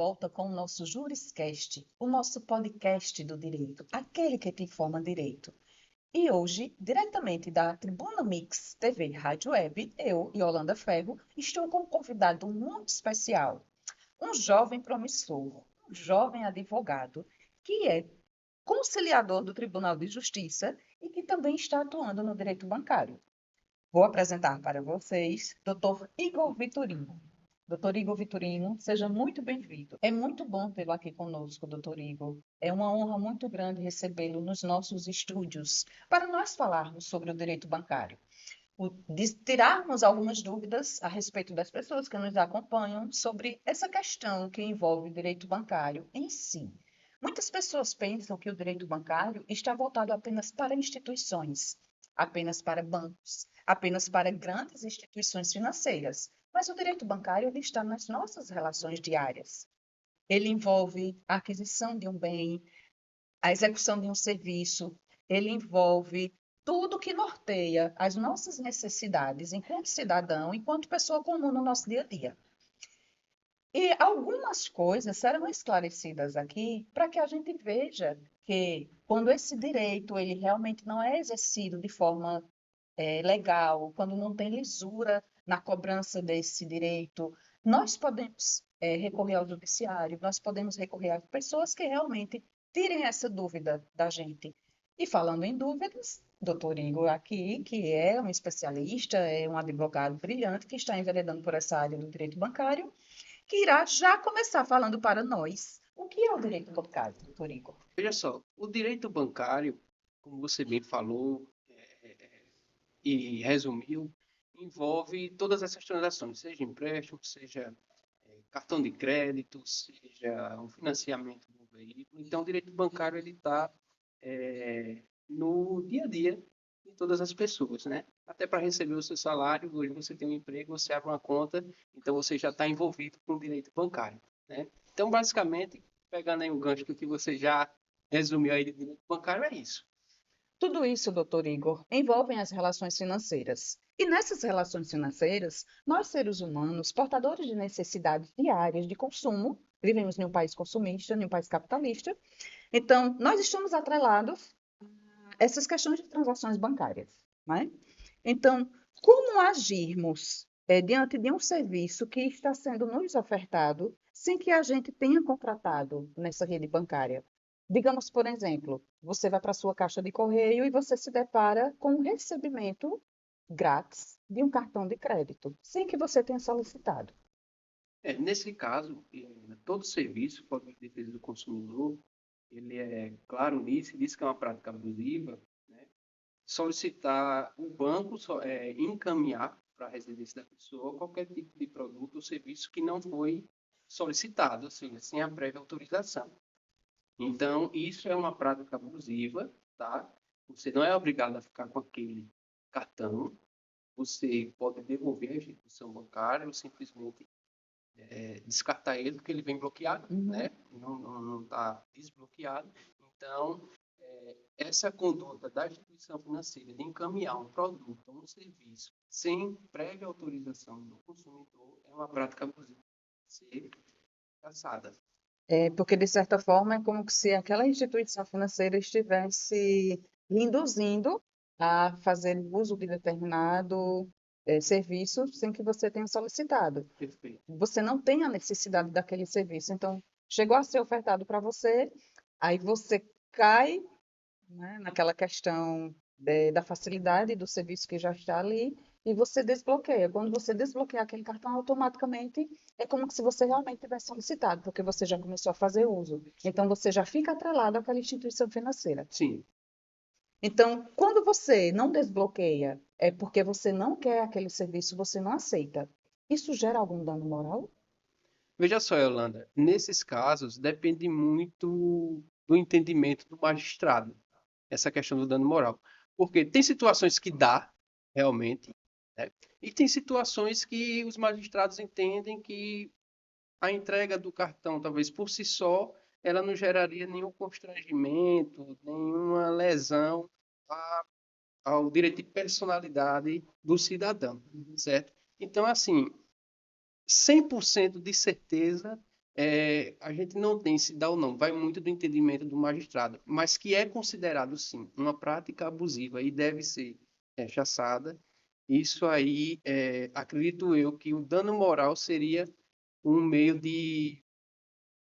volta com o nosso Juriscast, o nosso podcast do direito, aquele que te informa direito. E hoje, diretamente da Tribuna Mix TV Rádio Web, eu, Yolanda Ferro, estou com um convidado muito especial, um jovem promissor, um jovem advogado, que é conciliador do Tribunal de Justiça e que também está atuando no direito bancário. Vou apresentar para vocês Dr. Igor Vitorino. Doutor Igor Vitorino, seja muito bem-vindo. É muito bom tê-lo aqui conosco, doutor Igor. É uma honra muito grande recebê-lo nos nossos estúdios para nós falarmos sobre o direito bancário. Tirarmos algumas dúvidas a respeito das pessoas que nos acompanham sobre essa questão que envolve o direito bancário em si. Muitas pessoas pensam que o direito bancário está voltado apenas para instituições, apenas para bancos, apenas para grandes instituições financeiras. Mas o direito bancário ele está nas nossas relações diárias. Ele envolve a aquisição de um bem, a execução de um serviço, ele envolve tudo que norteia as nossas necessidades enquanto cidadão, enquanto pessoa comum no nosso dia a dia. E algumas coisas serão esclarecidas aqui para que a gente veja que quando esse direito ele realmente não é exercido de forma legal, quando não tem lisura na cobrança desse direito, nós podemos recorrer ao judiciário, nós podemos recorrer a pessoas que realmente tirem essa dúvida da gente. E falando em dúvidas, doutor Igor aqui, que é um especialista, é um advogado brilhante que está enveredando por essa área do direito bancário, que irá já começar falando para nós o que é o direito bancário, doutor Igor. Veja só, o direito bancário, como você bem falou e resumiu, envolve todas essas transações, seja empréstimo, seja cartão de crédito, seja um financiamento do veículo. Então, o direito bancário ele está no dia a dia de todas as pessoas, né? Até para receber o seu salário, hoje você tem um emprego, você abre uma conta, então você já está envolvido com o direito bancário, né? Então, basicamente, pegando aí o gancho que você já resumiu aí de direito bancário, é isso. Tudo isso, doutor Igor, envolve as relações financeiras. E nessas relações financeiras, nós, seres humanos, portadores de necessidades diárias de consumo, vivemos em um país consumista, em um país capitalista, então nós estamos atrelados a essas questões de transações bancárias, né? Então, como agirmos diante de um serviço que está sendo nos ofertado sem que a gente tenha contratado nessa rede bancária? Digamos, por exemplo, você vai para a sua caixa de correio e você se depara com um recebimento grátis de um cartão de crédito, sem que você tenha solicitado. Nesse caso, todo serviço, Código de Defesa do Consumidor, ele é claro nisso, diz que é uma prática abusiva, né? Solicitar o banco encaminhar para a residência da pessoa qualquer tipo de produto ou serviço que não foi solicitado, ou seja, sem a prévia autorização. Então, isso é uma prática abusiva, tá? Você não é obrigado a ficar com aquele cartão, você pode devolver à instituição bancária ou simplesmente descartar ele, porque ele vem bloqueado, né? Não está desbloqueado. Então, essa conduta da instituição financeira de encaminhar um produto ou um serviço sem prévia autorização do consumidor é uma prática abusiva de ser caçada. Porque, de certa forma, é como se aquela instituição financeira estivesse lhe induzindo a fazer uso de determinado serviço sem que você tenha solicitado. Perfeito. Você não tem a necessidade daquele serviço. Então, chegou a ser ofertado para você, aí você cai, né, naquela questão da facilidade do serviço que já está ali e você desbloqueia. Quando você desbloqueia aquele cartão, automaticamente é como se você realmente tivesse solicitado, porque você já começou a fazer uso. Então, você já fica atrelado àquela instituição financeira. Sim. Então, quando você não desbloqueia, é porque você não quer aquele serviço, você não aceita. Isso gera algum dano moral? Veja só, Yolanda, nesses casos depende muito do entendimento do magistrado, essa questão do dano moral. Porque tem situações que dá, realmente, né? E tem situações que os magistrados entendem que a entrega do cartão, talvez por si só, ela não geraria nenhum constrangimento, nenhuma lesão ao direito de personalidade do cidadão, certo? Então, assim, 100% de certeza a gente não tem se dá ou não, vai muito do entendimento do magistrado, mas que é considerado, sim, uma prática abusiva e deve ser rechaçada. Isso aí, acredito eu, que o dano moral seria um meio de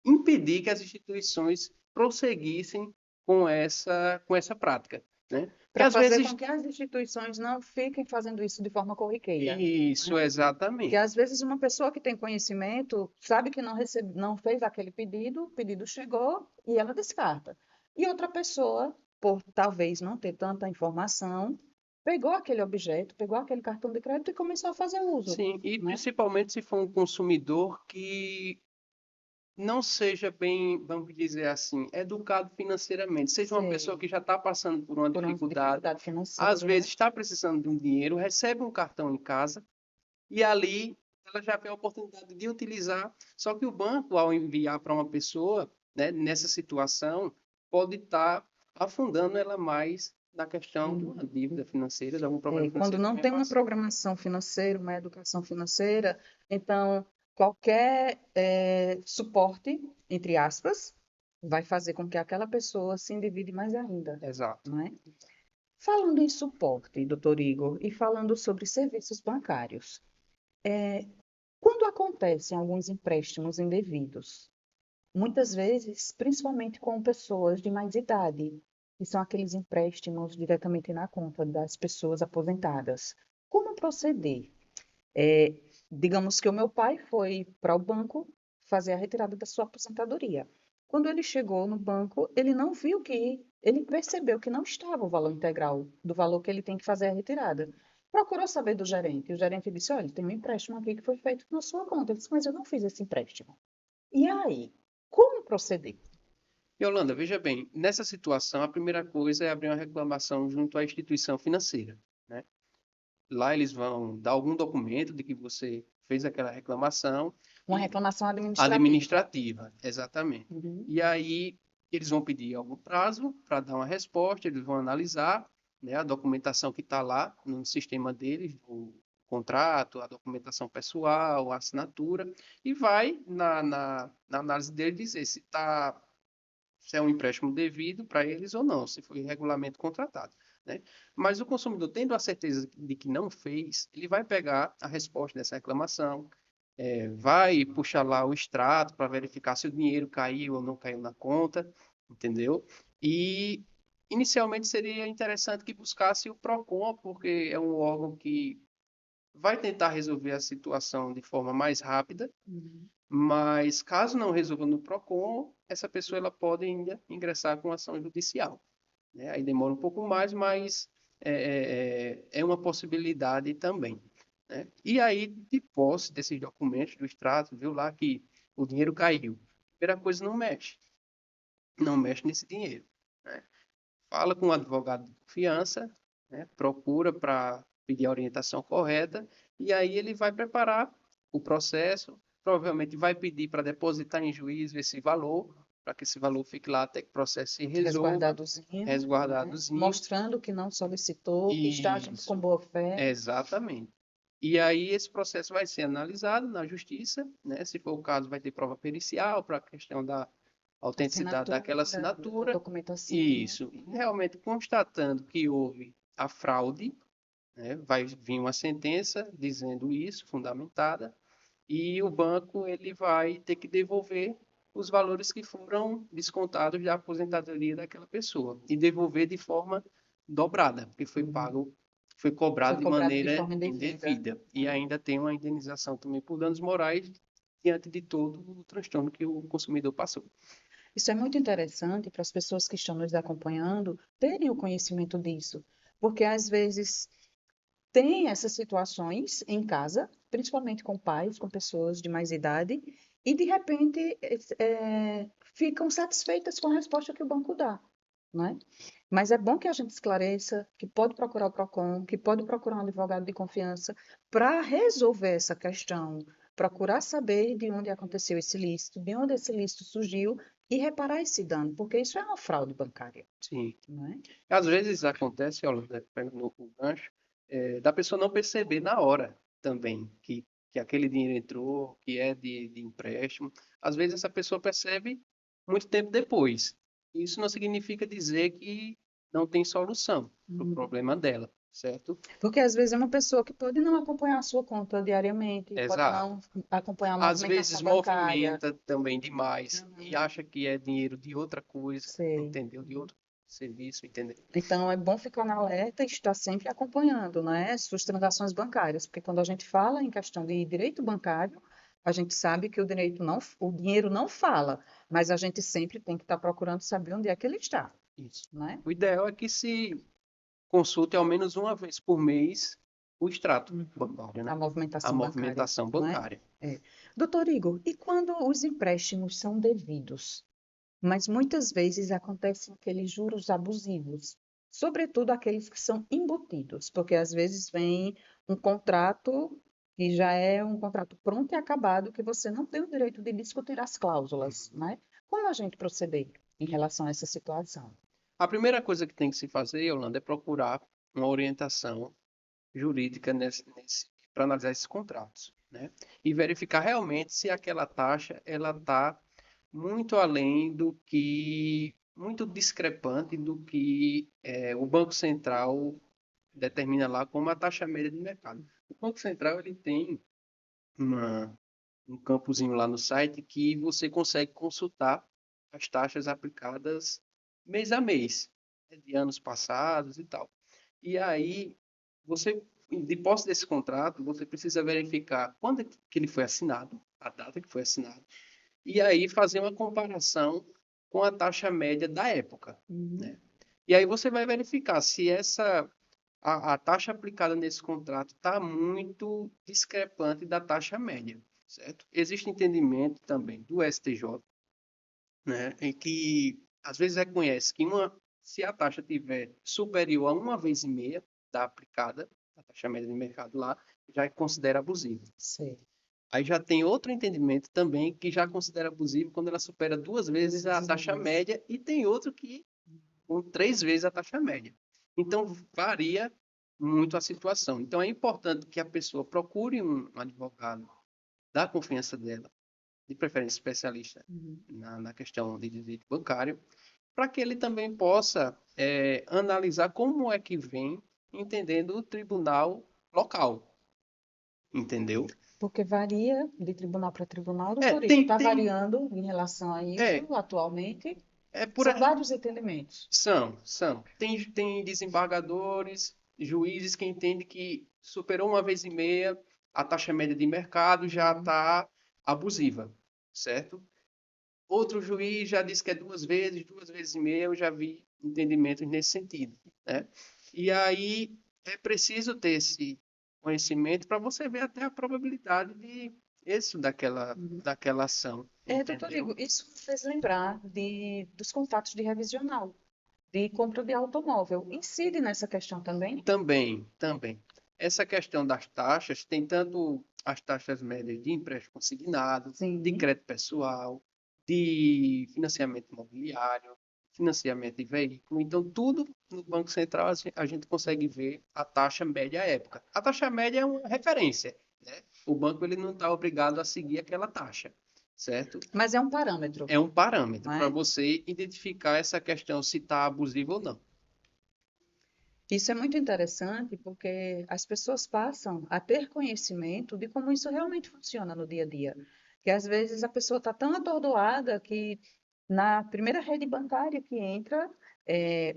impedir que as instituições prosseguissem com essa prática, né? Que Para às fazer com vezes que as instituições não fiquem fazendo isso de forma corriqueira, isso né? Porque exatamente, às vezes uma pessoa que tem conhecimento sabe que não recebe, não fez aquele pedido, o pedido chegou e ela descarta. E outra pessoa, por talvez não ter tanta informação, pegou aquele objeto, pegou aquele cartão de crédito e começou a fazer uso, sim, e né? principalmente se for um consumidor que não seja bem, vamos dizer assim, educado financeiramente, seja uma pessoa Sei, que já está passando por uma por uma dificuldade, dificuldade às financeira, vezes está precisando de um dinheiro, recebe um cartão em casa e ali ela já vê a oportunidade de utilizar. Só que o banco, ao enviar para uma pessoa, né, nessa situação, pode estar afundando ela mais na questão de uma dívida financeira, de algum problema quando financeiro que não venha tem uma passar. programação financeira, uma educação financeira, então qualquer suporte, entre aspas, vai fazer com que aquela pessoa se endivide mais ainda, Exato. não é? Falando em suporte, doutor Igor, e falando sobre serviços bancários, quando acontecem alguns empréstimos indevidos, muitas vezes, principalmente com pessoas de mais idade, que são aqueles empréstimos diretamente na conta das pessoas aposentadas. Como proceder? É, digamos que o meu pai foi para o banco fazer a retirada da sua aposentadoria. Quando ele chegou no banco, ele não viu que, ele percebeu que não estava o valor integral do valor que ele tem que fazer a retirada. Procurou saber do gerente. O gerente disse: Olha, tem um empréstimo aqui que foi feito na sua conta. Ele disse: Mas eu não fiz esse empréstimo. E aí, como proceder? Yolanda, veja bem, nessa situação, a primeira coisa é abrir uma reclamação junto à instituição financeira, né? Lá eles vão dar algum documento de que você fez aquela reclamação Uma e reclamação administrativa. administrativa, exatamente. Uhum. E aí eles vão pedir algum prazo para dar uma resposta, eles vão analisar, né, a documentação que está lá no sistema deles, o contrato, a documentação pessoal, a assinatura, e vai na análise dele dizer se é um empréstimo devido para eles ou não, se foi regularmente contratado, né? Mas o consumidor, tendo a certeza de que não fez, ele vai pegar a resposta dessa reclamação, vai puxar lá o extrato para verificar se o dinheiro caiu ou não caiu na conta, entendeu? E inicialmente seria interessante que buscasse o Procon, porque é um órgão que vai tentar resolver a situação de forma mais rápida, Uhum. mas caso não resolva no Procon, essa pessoa ela pode ainda ingressar com ação judicial, né? Aí demora um pouco mais, mas é uma possibilidade também, né? E aí, de posse desses documentos do extrato, viu lá que o dinheiro caiu. Primeira coisa, não mexe nesse dinheiro, né? Fala com um advogado de confiança, né? Procura para pedir a orientação correta e aí ele vai preparar o processo, provavelmente vai pedir para depositar em juízo esse valor, para que esse valor fique lá até que o processo se resolva, Resguardadozinho, né? resguardadozinho. Mostrando que não solicitou, que está agindo com Isso, boa fé. exatamente. E aí esse processo vai ser analisado na justiça, né? Se for o caso, vai ter prova pericial para a questão da autenticidade Assinatura, daquela da assinatura. documentação. Isso. E realmente constatando que houve a fraude, né? Vai vir uma sentença dizendo isso, fundamentada, e o banco ele vai ter que devolver os valores que foram descontados da aposentadoria daquela pessoa e devolver de forma dobrada, porque foi Uhum. pago, foi Foi cobrado de cobrado de maneira forma indevida. indevida e ainda tem uma indenização também por danos morais diante de todo o transtorno que o consumidor passou. Isso é muito interessante para as pessoas que estão nos acompanhando terem o conhecimento disso, porque às vezes tem essas situações em casa, principalmente com pais, com pessoas de mais idade, e de repente ficam satisfeitas com a resposta que o banco dá, não é? Mas é bom que a gente esclareça que pode procurar o Procon, que pode procurar um advogado de confiança para resolver essa questão, procurar saber de onde aconteceu esse ilícito, de onde esse ilícito surgiu e reparar esse dano, porque isso é uma fraude bancária, Sim. não é? Às vezes acontece, ó, pegando o gancho, da pessoa não perceber na hora também que que aquele dinheiro entrou, que é de empréstimo. Às vezes essa pessoa percebe muito tempo depois. Isso não significa dizer que não tem solução para o problema dela, certo? Porque às vezes é uma pessoa que pode não acompanhar a sua conta diariamente, pode Exato. não acompanhar a Às vezes movimentação bancária. movimenta também demais e Uhum. acha que é dinheiro de outra coisa, Sei. entendeu? De outro serviço, entendeu? Então, é bom ficar na alerta e estar sempre acompanhando, né, suas transações bancárias, porque quando a gente fala em questão de direito bancário, a gente sabe que o dinheiro não fala, mas a gente sempre tem que estar procurando saber onde é que ele está, Isso. né? O ideal é que se consulte ao menos uma vez por mês o extrato bancário, A né? A movimentação bancária, movimentação não é? bancária. É. Doutor Igor, e quando os empréstimos são devidos? Mas muitas vezes acontecem aqueles juros abusivos, sobretudo aqueles que são embutidos, porque às vezes vem um contrato que já é um contrato pronto e acabado, que você não tem o direito de discutir as cláusulas, né? Como a gente proceder em relação a essa situação? A primeira coisa que tem que se fazer, Yolanda, é procurar uma orientação jurídica para analisar esses contratos, né? E verificar realmente se aquela taxa ela está muito além do que, muito discrepante do que o Banco Central determina lá como a taxa média de mercado. O Banco Central ele tem uma, um campozinho lá no site que você consegue consultar as taxas aplicadas mês a mês, né, de anos passados e tal. E aí, você, de posse desse contrato, você precisa verificar quando é que ele foi assinado, a data que foi assinado, e aí fazer uma comparação com a taxa média da época, Uhum. né? E aí você vai verificar se a taxa aplicada nesse contrato está muito discrepante da taxa média, certo? Existe entendimento também do STJ, né, em que às vezes reconhece que se a taxa tiver superior a uma vez e meia da aplicada, a taxa média de mercado lá, já considera abusivo. Sei. Aí já tem outro entendimento também que já considera abusivo quando ela supera duas vezes a taxa média e tem outro que com três vezes a taxa média. Então varia muito a situação. Então é importante que a pessoa procure um advogado da confiança dela, de preferência especialista Uhum. na questão de direito bancário, para que ele também possa analisar como é que vem entendendo o tribunal local, entendeu? Porque varia de tribunal para tribunal, É, doutor Igor. tem, Está tem, variando em relação a isso é, atualmente. é por, São vários entendimentos. são. Tem desembargadores, juízes que entendem que superou uma vez e meia, a taxa média de mercado já está abusiva, certo? Outro juiz já disse que é duas vezes e meia, eu já vi entendimentos nesse sentido, né? E aí é preciso ter esse conhecimento para você ver até a probabilidade de êxito daquela ação, Doutor entendeu? Igor, isso me fez lembrar dos contratos de revisional, de compra de automóvel. Incide nessa questão também? Também. Essa questão das taxas, tem tanto as taxas médias de empréstimo consignado, de Sim. crédito pessoal, de financiamento imobiliário, financiamento de veículo. Então, tudo no Banco Central a gente consegue ver a taxa média à época. A taxa média é uma referência, né? O banco ele não está obrigado a seguir aquela taxa, certo? Mas é um parâmetro, É um parâmetro não para é? você identificar essa questão se está abusivo ou não. Isso é muito interessante porque as pessoas passam a ter conhecimento de como isso realmente funciona no dia a dia. Que às vezes a pessoa está tão atordoada que na primeira rede bancária que entra,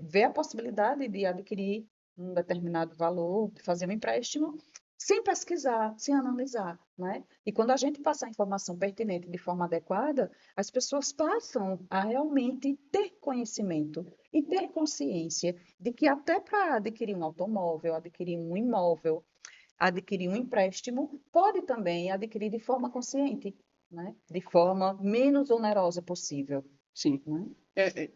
vê a possibilidade de adquirir um determinado valor, de fazer um empréstimo, sem pesquisar, sem analisar, né? E quando a gente passa a informação pertinente de forma adequada, as pessoas passam a realmente ter conhecimento e ter consciência de que até para adquirir um automóvel, adquirir um imóvel, adquirir um empréstimo, pode também adquirir de forma consciente, né? De forma menos onerosa possível, Sim. né?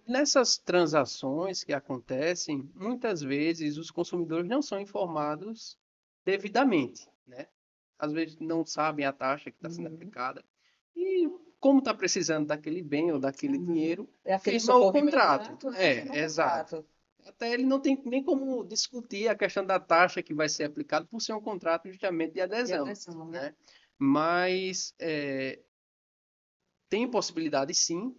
Nessas transações que acontecem, muitas vezes os consumidores não são informados devidamente, né? Às vezes não sabem a taxa que está sendo Uhum. aplicada e, como está precisando daquele bem ou daquele Uhum. dinheiro, É aquele firma o socorro contrato. imediato, né? Firma o Exato. contrato. Até ele não tem nem como discutir a questão da taxa que vai ser aplicada por ser um contrato justamente de De adesão, adesão, né? né? mas tem possibilidade, sim,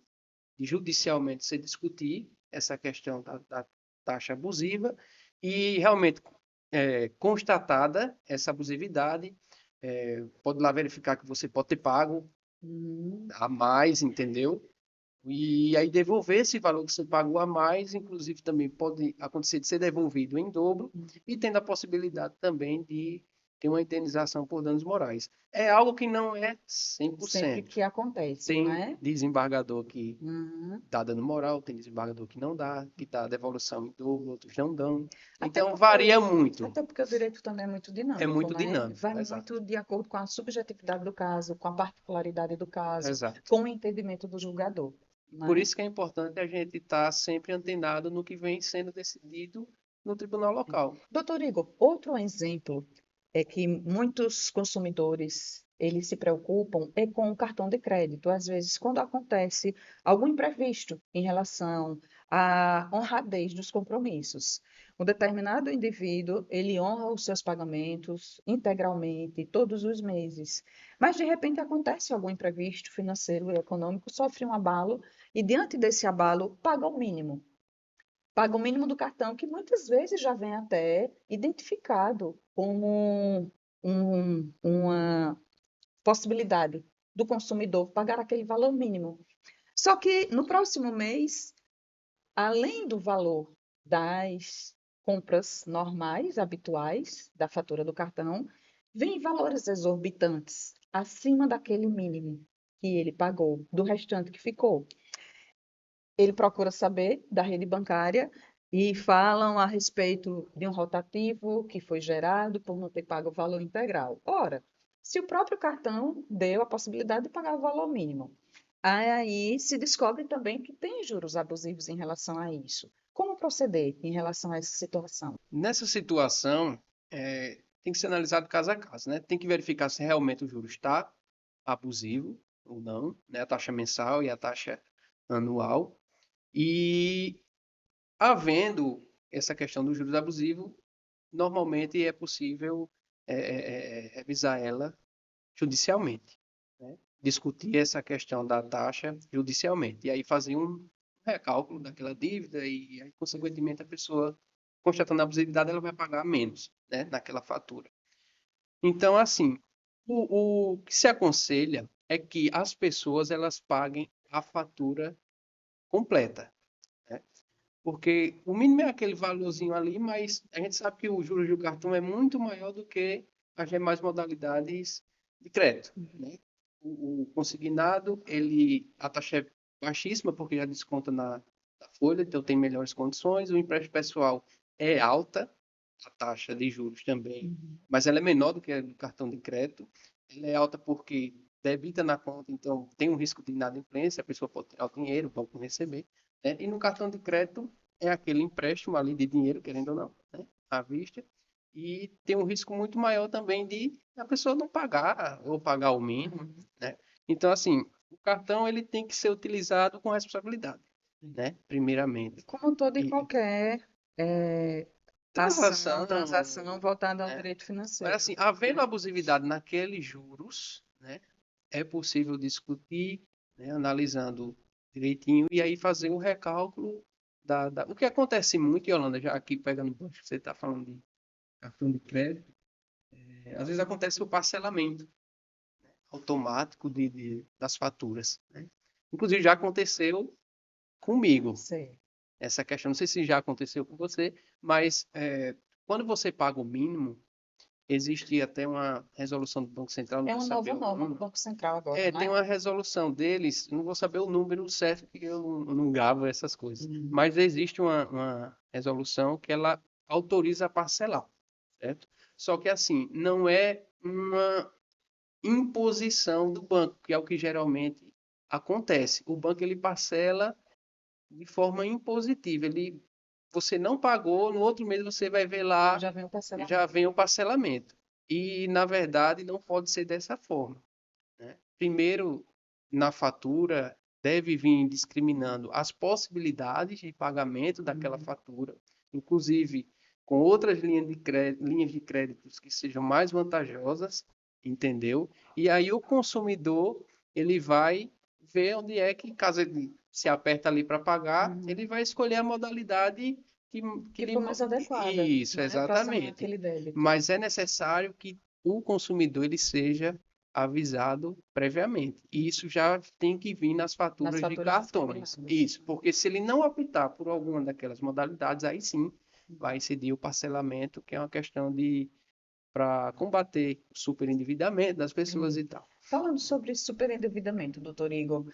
de judicialmente se discutir essa questão da taxa abusiva e realmente constatada essa abusividade, pode lá verificar que você pode ter pago a mais, entendeu? E aí devolver esse valor que você pagou a mais, inclusive também pode acontecer de ser devolvido em dobro e tendo a possibilidade também de ter uma indenização por danos morais. É algo que não é Sempre 100%. que acontece, não Tem é? desembargador que Uhum. dá dano moral, tem desembargador que não dá, que dá devolução em dobro, outros não dão. Até Então porque, varia muito. até porque o direito também é muito É dinâmico, muito né? dinâmico, Vai exato. muito de acordo com a subjetividade do caso, com a particularidade do caso, Exato. com o entendimento do julgador, Por né? isso que é importante a gente estar sempre antenado no que vem sendo decidido no tribunal local. Doutor Igor, outro exemplo é que muitos consumidores eles se preocupam é com o cartão de crédito. Às vezes, quando acontece algum imprevisto em relação à honradez dos compromissos, um determinado indivíduo ele honra os seus pagamentos integralmente todos os meses, mas de repente acontece algum imprevisto financeiro e econômico, sofre um abalo e diante desse abalo paga o mínimo. Paga o mínimo do cartão, que muitas vezes já vem até identificado como uma possibilidade do consumidor pagar aquele valor mínimo. Só que no próximo mês, além do valor das compras normais, habituais, da fatura do cartão, vem valores exorbitantes, acima daquele mínimo que ele pagou, do restante que ficou. Ele procura saber da rede bancária e falam a respeito de um rotativo que foi gerado por não ter pago o valor integral. Ora, se o próprio cartão deu a possibilidade de pagar o valor mínimo, aí se descobre também que tem juros abusivos em relação a isso. Como proceder em relação a essa situação? Nessa situação, tem que ser analisado caso a caso, né? Tem que verificar se realmente o juro está abusivo ou não, né? A taxa mensal e a taxa anual. E havendo essa questão do juros abusivo, normalmente é possível revisar ela judicialmente, né? Discutir essa questão da taxa judicialmente e aí fazer um recálculo daquela dívida e aí, consequentemente, a pessoa, constatando a abusividade, ela vai pagar menos, né, naquela fatura. Então, assim, o que se aconselha é que as pessoas elas paguem a fatura completa, né? Porque o mínimo é aquele valorzinho ali, mas a gente sabe que o juros do cartão é muito maior do que as demais modalidades de crédito, né? O consignado, a taxa é baixíssima porque já desconta na folha, então tem melhores condições. O empréstimo pessoal é alta, a taxa de juros também, mas ela é menor do que a do cartão de crédito. Ela é alta porque debita na conta, então tem um risco de inadimplência, a pessoa pode tirar o dinheiro, o banco não receber, né? E no cartão de crédito é aquele empréstimo ali de dinheiro, querendo ou não, né? À vista. E tem um risco muito maior também de a pessoa não pagar ou pagar o mínimo, né? Então, assim, o cartão ele tem que ser utilizado com responsabilidade, né? Primeiramente. Como toda e E qualquer transação, transação voltada ao né? direito Mas financeiro. assim, havendo abusividade naqueles juros, né? É possível discutir, né? Analisando direitinho e aí fazer um recálculo o que acontece muito, Yolanda, já aqui pegando o gancho, você está falando de cartão de crédito, às vezes acontece o parcelamento automático das faturas, né? Inclusive já aconteceu comigo Sei. essa questão, não sei se já aconteceu com você, mas quando você paga o mínimo, existe até uma resolução do Banco Central, não É vou uma saber nova o norma do número. Banco Central agora, não Tem é? uma resolução deles, não vou saber o número certo, porque eu não gavo essas coisas. Uhum. Mas existe uma resolução que ela autoriza a parcelar, certo? Só que assim, não é uma imposição do banco, que é o que geralmente acontece. O banco ele parcela de forma impositiva. Você não pagou, no outro mês você vai ver lá, Já vem o já parcelamento. vem o parcelamento. E na verdade não pode ser dessa forma, né? Primeiro, na fatura deve vir discriminando as possibilidades de pagamento daquela fatura, inclusive com outras linhas de créditos que sejam mais vantajosas, entendeu? E aí o consumidor, ele vai ver onde é que, caso ele se aperta ali para pagar, ele vai escolher a modalidade que, que Que lhe... for mais adequada, Isso, né, para sanar exatamente. aquele débito. Mas é necessário que o consumidor ele seja avisado previamente. E isso já tem que vir nas Nas faturas de faturas cartões. discriminadas. Isso, porque se ele não optar por alguma daquelas modalidades, aí sim vai incidir o parcelamento, que é uma questão de para combater o superendividamento das pessoas Hum. e tal. Falando sobre superendividamento, doutor Igor,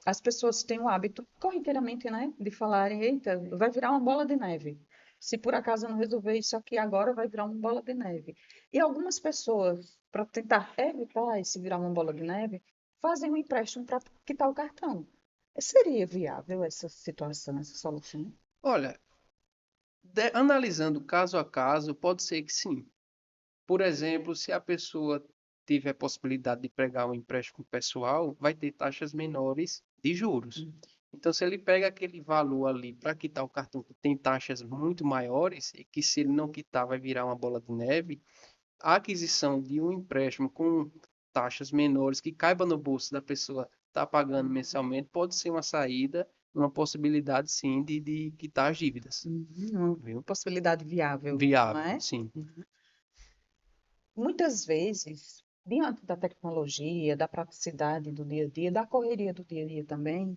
as pessoas têm o hábito, corriqueiramente, né, de falarem, eita, vai virar uma bola de neve. Se por acaso eu não resolver isso aqui agora, vai virar uma bola de neve. E algumas pessoas, para tentar evitar esse virar uma bola de neve, fazem um empréstimo para quitar o cartão. Seria viável essa situação, essa solução? Olha, analisando caso a caso, pode ser que sim. Por exemplo, se a pessoa tiver a possibilidade de pegar um empréstimo pessoal, vai ter taxas menores de juros. Hum. Então, se ele pega aquele valor ali para quitar o cartão que tem taxas muito maiores, e que se ele não quitar vai virar uma bola de neve, a aquisição de um empréstimo com taxas menores que caiba no bolso da pessoa estar pagando mensalmente pode ser uma saída, uma possibilidade sim de quitar as dívidas, Uma viu? possibilidade viável, não Viável, é? sim. Muitas vezes, diante da tecnologia, da praticidade do dia a dia, da correria do dia a dia também,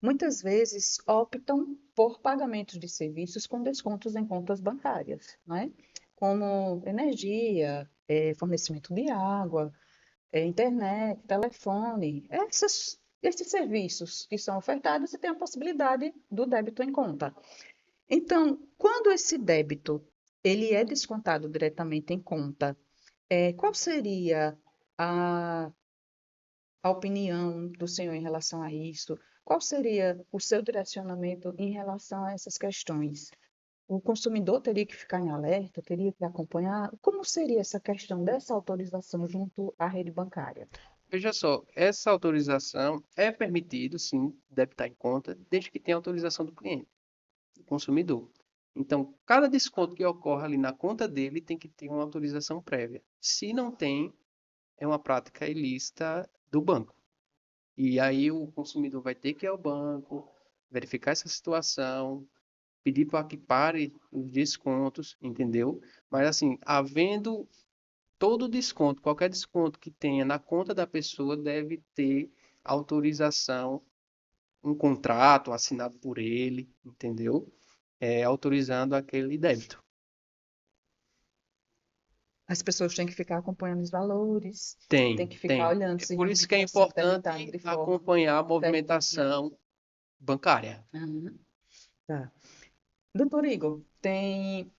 muitas vezes optam por pagamentos de serviços com descontos em contas bancárias, né? Como energia, fornecimento de água, internet, telefone, esses serviços que são ofertados e tem a possibilidade do débito em conta. Então, quando esse débito ele é descontado diretamente em conta, qual seria a, a opinião do senhor em relação a isso? Qual seria o seu direcionamento em relação a essas questões? O consumidor teria que ficar em alerta, teria que acompanhar? Como seria essa questão dessa autorização junto à rede bancária? Veja só, essa autorização é permitido, sim, deve estar em conta, desde que tenha autorização do cliente, do consumidor. Então, cada desconto que ocorre ali na conta dele tem que ter uma autorização prévia. Se não tem, é uma prática ilícita do banco. E aí o consumidor vai ter que ir ao banco, verificar essa situação, pedir para que pare os descontos, entendeu? Mas assim, havendo todo desconto, qualquer desconto que tenha na conta da pessoa deve ter autorização, um contrato assinado por ele, entendeu? Autorizando aquele débito. As pessoas têm que ficar acompanhando os valores, têm Tem, que ficar tem. olhando É se por isso que realmente é está sendo debitado importante de forma acompanhar a certinha. movimentação bancária. Uhum, tá. Doutor Igor, tem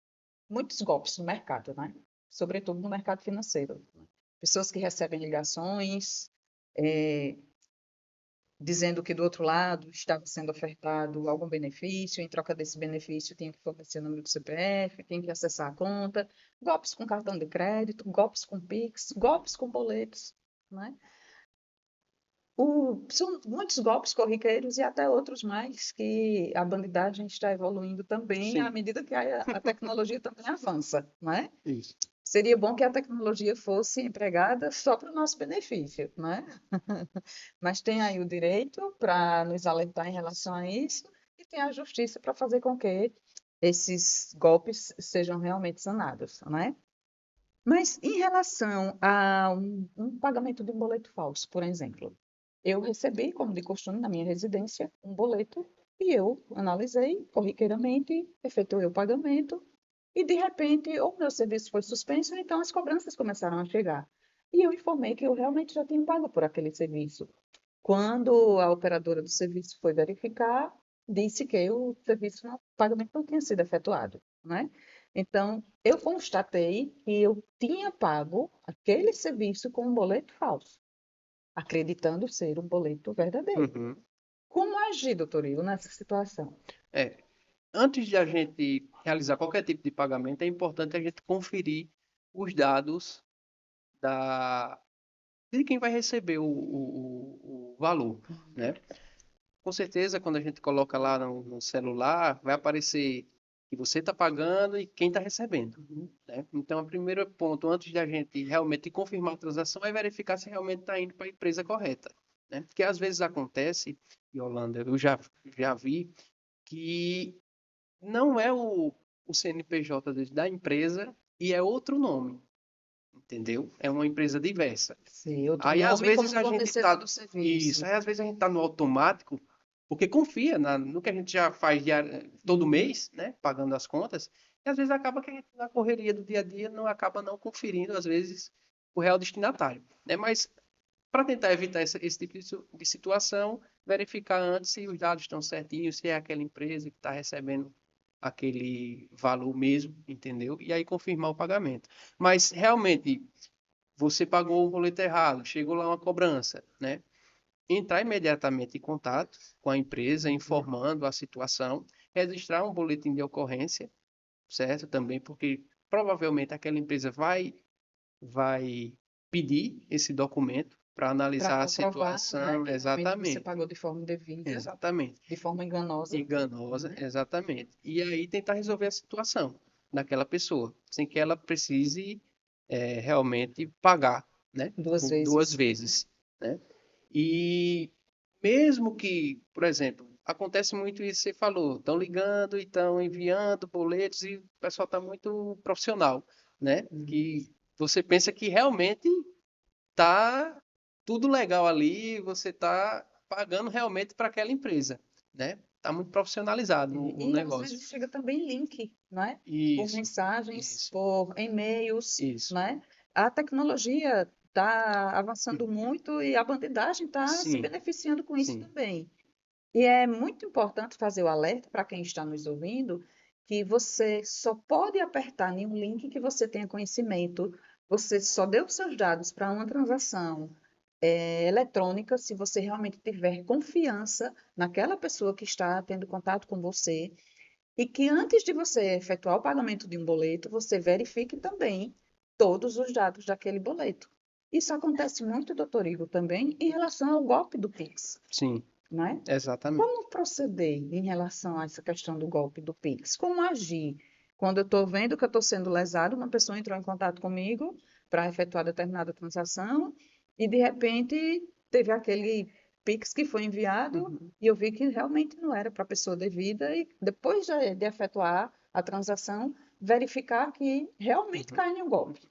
muitos golpes no mercado, né? Sobretudo no mercado financeiro. Pessoas que recebem ligações, eh, dizendo que do outro lado estava sendo ofertado algum benefício, em troca desse benefício tinha que fornecer o número do CPF, tinha que acessar a conta, golpes com cartão de crédito, golpes com Pix, golpes com boletos, né? São muitos golpes corriqueiros e até outros mais que a bandidagem está evoluindo também à Sim, medida que a tecnologia também avança, não é? isso. Seria bom que a tecnologia fosse empregada só para o nosso benefício, né? Mas tem aí o direito para nos alertar em relação a isso e tem a justiça para fazer com que esses golpes sejam realmente sanados, né? Mas em relação a um pagamento de um boleto falso, por exemplo, eu recebi, como de costume, na minha residência, um boleto e eu analisei corriqueiramente, efetuei o pagamento e, de repente, ou meu serviço foi suspenso, ou então as cobranças começaram a chegar. E eu informei que eu realmente já tinha pago por aquele serviço. Quando a operadora do serviço foi verificar, disse que o serviço, o pagamento não tinha sido efetuado, né? Então, eu constatei que eu tinha pago aquele serviço com um boleto falso, acreditando ser um boleto verdadeiro. Uhum. Como agir, doutor Igor, nessa situação? É, antes de a gente realizar qualquer tipo de pagamento, é importante a gente conferir os dados da, de quem vai receber o valor, né? Com certeza, quando a gente coloca lá no celular, vai aparecer que você está pagando e quem está recebendo, Uhum. né? Então, o primeiro ponto, antes de a gente realmente confirmar a transação, é verificar se realmente está indo para a empresa correta, né? Porque às vezes acontece, Yolanda, eu já vi, que não é o CNPJ às vezes, da empresa e é outro nome, entendeu? É uma empresa diversa. Sim, outro Aí, às nome como vezes, a gente fornecedor tá. do Isso, serviço. aí, às vezes, a gente tá no automático, porque confia no que a gente já faz todo Uhum. mês, né? Pagando as contas, e às vezes acaba que a gente, na correria do dia a dia, não acaba não conferindo, às vezes, o real destinatário, né? Mas, para tentar evitar esse tipo de situação, verificar antes se os dados estão certinhos, se é aquela empresa que está recebendo aquele valor mesmo, entendeu? E aí confirmar o pagamento. Mas, realmente você pagou o boleto errado, chegou lá uma cobrança, né? Entrar imediatamente em contato com a empresa, informando a situação, registrar um boletim de ocorrência, certo? Também porque provavelmente aquela empresa vai pedir esse documento para Para analisar a comprovar, né, situação, que realmente você exatamente, pagou de forma devida, exatamente, de forma enganosa, enganosa, né? exatamente. E aí tentar resolver a situação daquela pessoa, sem que ela precise realmente pagar, né? Duas Por duas vezes, né? vezes, né? E mesmo que, por exemplo, acontece muito isso que você falou, estão ligando e estão enviando boletos e o pessoal está muito profissional, né? Uhum. Que você pensa que realmente tá tudo legal ali, você tá pagando realmente para aquela empresa, né? Tá muito profissionalizado o E às negócio. vezes chega também link, né? Por Isso, mensagens, isso, por e-mails, isso. né? A tecnologia está avançando muito e a bandidagem está se Sim, beneficiando com isso sim. também. E é muito importante fazer o alerta para quem está nos ouvindo que você só pode apertar em um link que você tenha conhecimento. Você só deu os seus dados para uma transação eletrônica se você realmente tiver confiança naquela pessoa que está tendo contato com você e que antes de você efetuar o pagamento de um boleto, você verifique também todos os dados daquele boleto. Isso acontece muito, doutor Igor, também em relação ao golpe do Pix, Sim, não é? exatamente. Como proceder em relação a essa questão do golpe do Pix? Como agir? Quando eu estou vendo que eu estou sendo lesado, uma pessoa entrou em contato comigo para efetuar determinada transação e, de repente, teve aquele Pix que foi enviado Uhum. e eu vi que realmente não era para a pessoa devida e, depois de efetuar a transação, verificar que realmente Uhum. cai em um golpe.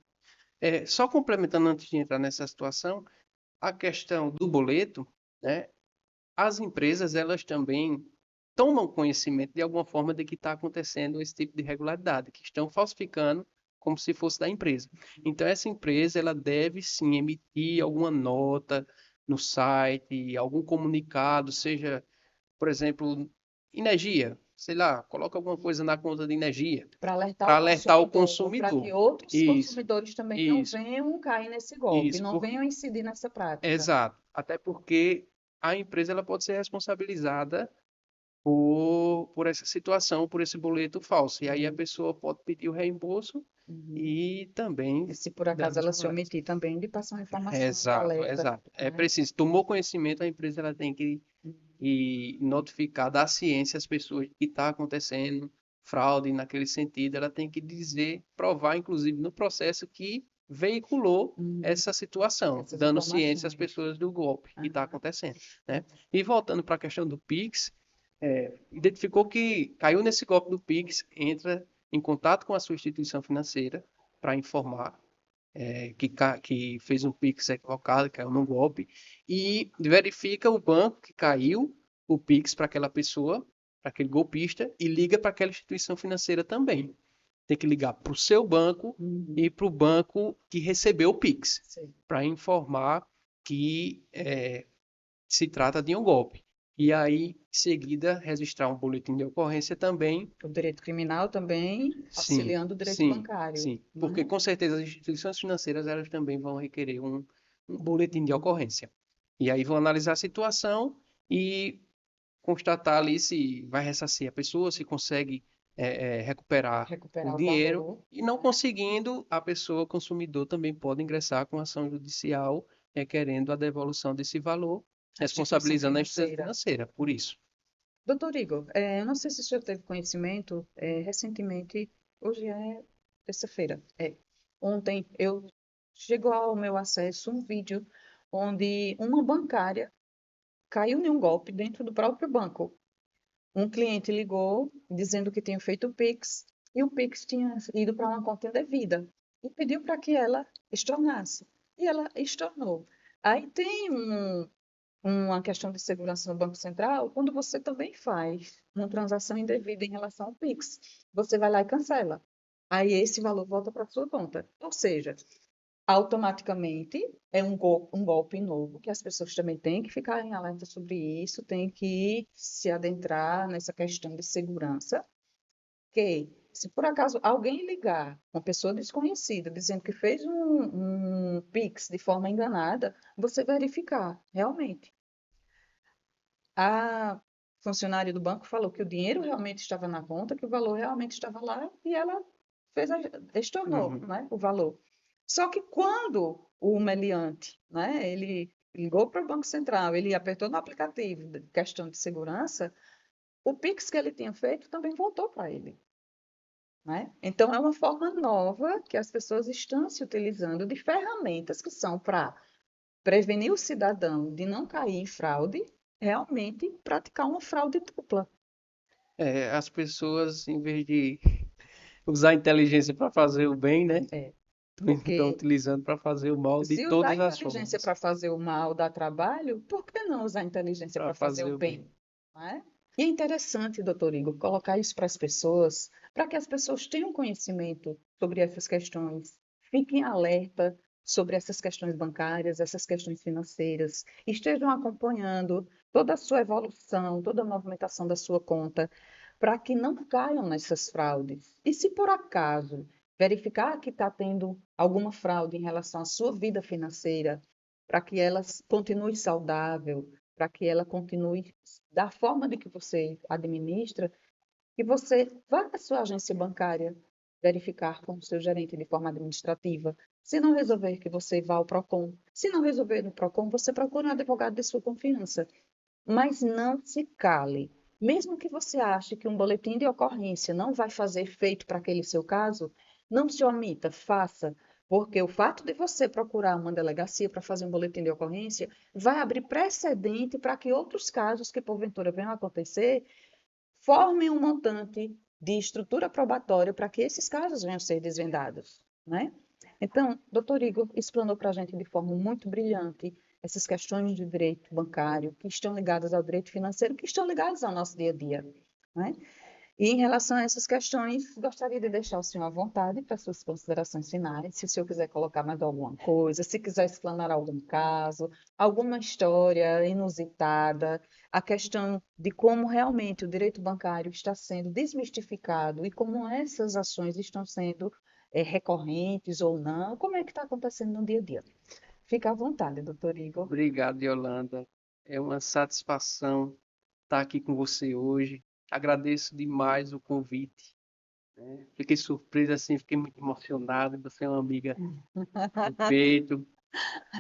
Só complementando antes de entrar nessa situação, a questão do boleto, né? As empresas, elas também tomam conhecimento de alguma forma de que está acontecendo esse tipo de irregularidade, que estão falsificando como se fosse da empresa. Então, essa empresa, ela deve sim emitir alguma nota no site, algum comunicado, seja, por exemplo, energia, sei lá, coloca alguma coisa na conta de energia, Para alertar para o alertar o consumidor, para que consumidor. outros Isso, consumidores também não isso, venham cair nesse golpe, isso. não venham incidir nessa prática. Exato. Até porque a empresa ela pode ser responsabilizada por essa situação, por esse boleto falso. E aí a Uhum, pessoa pode pedir o reembolso uhum. e também E se por acaso danos ela se morais. omitir também de passar uma informação de Exato, alerta, exato. É né? preciso, tomou conhecimento, a empresa ela tem que ir notificar, dar ciência às pessoas que está acontecendo fraude naquele sentido, ela tem que dizer, provar, inclusive, no processo que veiculou Uhum. essa situação, Essas dando ciência às informações. pessoas do golpe que está Aham. acontecendo, né? E voltando para a questão do Pix, identificou que caiu nesse golpe do Pix, entra em contato com a sua instituição financeira para informar que fez um Pix equivocado, caiu no golpe, e verifica o banco que caiu o Pix para aquela pessoa, para aquele golpista, e liga para aquela instituição financeira também. Tem que ligar para o seu banco Uhum. e para o banco que recebeu o Pix, Sei. para informar que se trata de um golpe. E aí, em seguida, registrar um boletim de ocorrência também. O direito criminal também Sim, auxiliando o direito sim, bancário, sim. Porque né? com certeza as instituições financeiras elas também vão requerer um boletim de ocorrência. E aí vão analisar a situação e constatar ali se vai ressarcir a pessoa, se consegue recuperar o Recuperar o dinheiro. valor, E não né? conseguindo, a pessoa, o consumidor, também pode ingressar com ação judicial requerendo a devolução desse valor, A instituição responsabilizando a instituição financeira. financeira por isso. Doutor Igor, eu não sei se o senhor teve conhecimento, recentemente, hoje é terça-feira, ontem chegou ao meu acesso um vídeo onde uma bancária caiu em um golpe dentro do próprio banco. Um cliente ligou dizendo que tinha feito o Pix e o Pix tinha ido para uma conta indevida e pediu para que ela estornasse. E ela estornou. Aí tem uma questão de segurança no Banco Central quando você também faz uma transação indevida em relação ao Pix. Você vai lá e cancela. Aí esse valor volta para a sua conta. Ou seja, automaticamente é um golpe novo que as pessoas também têm que ficar em alerta sobre isso, têm que se adentrar nessa questão de segurança, que se por acaso alguém ligar, uma pessoa desconhecida, dizendo que fez um Pix de forma enganada, você verificar, realmente. A funcionária do banco falou que o dinheiro realmente estava na conta, que o valor realmente estava lá, e ela estornou, Uhum. né, o valor. Só que quando o meliante, né, ele ligou para o Banco Central, ele apertou no aplicativo de questão de segurança, o Pix que ele tinha feito também voltou para ele, né? Então é uma forma nova que as pessoas estão se utilizando de ferramentas que são para prevenir o cidadão de não cair em fraude, realmente praticar uma fraude dupla. As pessoas, em vez de usar a inteligência para fazer o bem, né? É, Estão porque utilizando para fazer o mal de se usar a todas as inteligência formas. para fazer o mal dá trabalho, por que não usar a inteligência Para para fazer o fazer o bem. bem? Não é? E é interessante, doutor Igor, colocar isso para as pessoas, para que as pessoas tenham conhecimento sobre essas questões, fiquem alerta sobre essas questões bancárias, essas questões financeiras, estejam acompanhando toda a sua evolução, toda a movimentação da sua conta, para que não caiam nessas fraudes. E se por acaso verificar que está tendo alguma fraude em relação à sua vida financeira, para que ela continue saudável, para que ela continue da forma de que você administra, que você vá à sua agência bancária verificar com o seu gerente de forma administrativa. Se não resolver, que você vá ao Procon. Se não resolver no Procon, você procura um advogado de sua confiança. Mas não se cale. Mesmo que você ache que um boletim de ocorrência não vai fazer efeito para aquele seu caso, não se omita, faça, porque o fato de você procurar uma delegacia para fazer um boletim de ocorrência vai abrir precedente para que outros casos que porventura venham a acontecer formem um montante de estrutura probatória para que esses casos venham a ser desvendados, né? Então, doutor Igor explanou para a gente de forma muito brilhante essas questões de direito bancário que estão ligadas ao direito financeiro, que estão ligadas ao nosso dia a dia, né? E em relação a essas questões, gostaria de deixar o senhor à vontade para suas considerações finais, se o senhor quiser colocar mais alguma coisa, se quiser explanar algum caso, alguma história inusitada, a questão de como realmente o direito bancário está sendo desmistificado e como essas ações estão sendo recorrentes ou não, como é que está acontecendo no dia a dia. Fica à vontade, doutor Igor. Obrigado, Yolanda. É uma satisfação estar aqui com você hoje. Agradeço demais o convite, né? Fiquei surpreso assim, fiquei muito emocionado. Você é uma amiga do peito,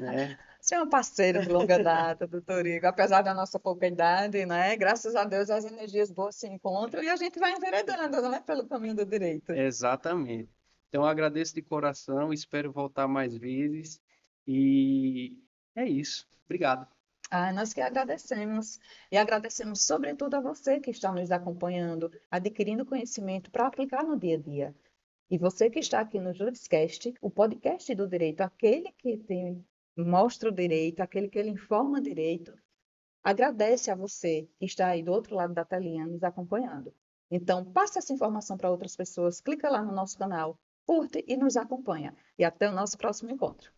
né? Você é um parceiro de longa data, doutor Igor. Apesar da nossa pouca idade, né? Graças a Deus as energias boas se encontram e a gente vai enveredando, né? Pelo caminho do direito. Exatamente. Então, agradeço de coração, espero voltar mais vezes. E é isso. Obrigado. Ah, nós que agradecemos. E agradecemos, sobretudo, a você que está nos acompanhando, adquirindo conhecimento para aplicar no dia a dia. E você que está aqui no Juriscast, o podcast do direito, aquele que mostra o direito, aquele que ele informa direito, agradece a você que está aí do outro lado da telinha nos acompanhando. Então, passe essa informação para outras pessoas, clica lá no nosso canal, curte e nos acompanha. E até o nosso próximo encontro.